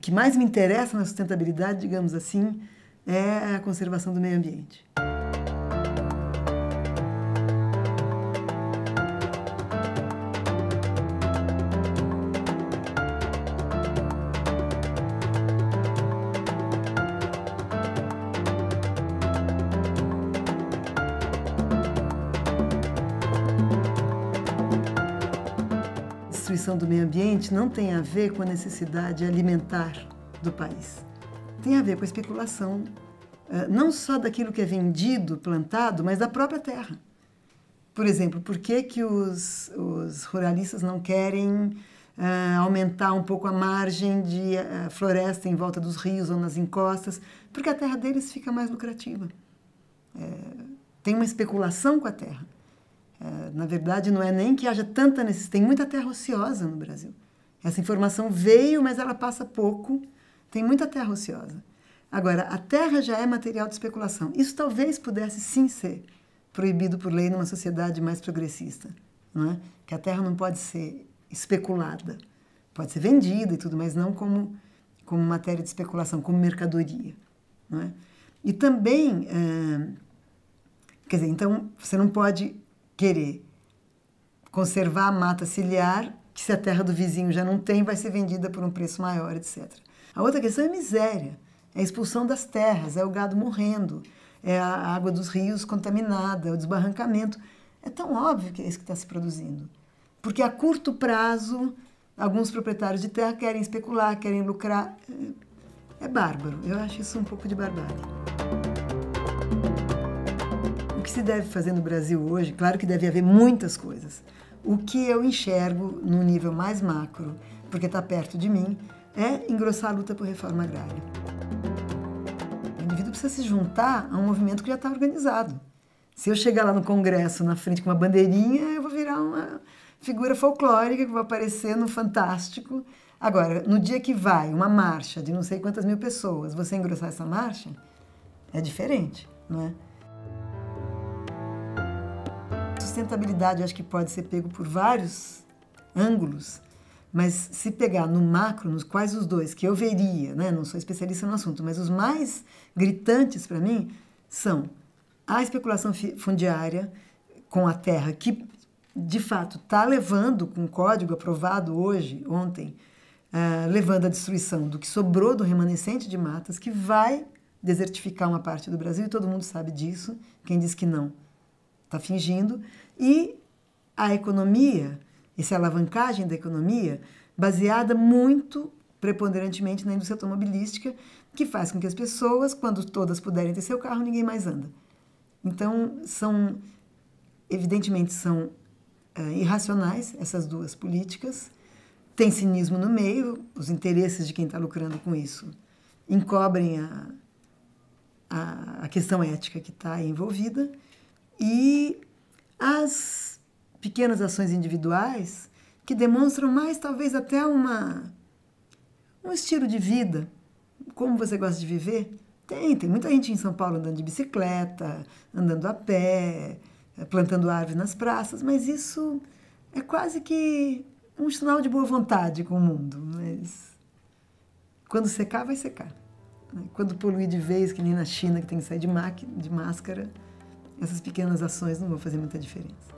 que mais me interessa na sustentabilidade, digamos assim, é a conservação do meio ambiente. A destruição do meio ambiente não tem a ver com a necessidade alimentar do país. Tem a ver com a especulação, não só daquilo que é vendido, plantado, mas da própria terra. Por exemplo, por que que os ruralistas não querem aumentar um pouco a margem de floresta em volta dos rios ou nas encostas? Porque a terra deles fica mais lucrativa. Tem uma especulação com a terra. Na verdade, não é nem que haja tanta necessidade, tem muita terra ociosa no Brasil. Essa informação veio, mas ela passa pouco, tem muita terra ociosa. Agora, a terra já é material de especulação. Isso talvez pudesse sim ser proibido por lei numa sociedade mais progressista, não é? Que a terra não pode ser especulada, pode ser vendida e tudo, mas não como matéria de especulação, como mercadoria, não é? E também, quer dizer, então você não pode querer conservar a mata ciliar, que se a terra do vizinho já não tem, vai ser vendida por um preço maior, etc. A outra questão é a miséria, é a expulsão das terras, é o gado morrendo, é a água dos rios contaminada, é o desbarrancamento. É tão óbvio que é isso que está se produzindo. Porque a curto prazo, alguns proprietários de terra querem especular, querem lucrar. É bárbaro, eu acho isso um pouco de barbárie. O que se deve fazer no Brasil hoje, claro que deve haver muitas coisas. O que eu enxergo no nível mais macro, porque está perto de mim, é engrossar a luta por reforma agrária. O indivíduo precisa se juntar a um movimento que já está organizado. Se eu chegar lá no Congresso, na frente com uma bandeirinha, eu vou virar uma figura folclórica que vai aparecer no Fantástico. Agora, no dia que vai uma marcha de não sei quantas mil pessoas, você engrossar essa marcha, é diferente, não é? Sustentabilidade, eu acho que pode ser pego por vários ângulos, mas se pegar no macro, nos quais os dois, que eu veria, né, não sou especialista no assunto, mas os mais gritantes para mim são a especulação fundiária com a terra, que de fato está levando, com um código aprovado hoje, ontem, levando à destruição do que sobrou do remanescente de matas, que vai desertificar uma parte do Brasil, e todo mundo sabe disso, quem diz que não está fingindo, e a economia, essa alavancagem da economia, baseada muito preponderantemente na indústria automobilística, que faz com que as pessoas, quando todas puderem ter seu carro, ninguém mais anda. Então, evidentemente, são irracionais essas duas políticas, tem cinismo no meio, os interesses de quem está lucrando com isso encobrem a questão ética que está envolvida, e as pequenas ações individuais que demonstram mais, talvez, até um estilo de vida, como você gosta de viver. Tem muita gente em São Paulo andando de bicicleta, andando a pé, plantando árvores nas praças, mas isso é quase que um sinal de boa vontade com o mundo. Mas quando secar, vai secar. Quando poluir de vez, que nem na China, que tem que sair de máscara, essas pequenas ações não vão fazer muita diferença.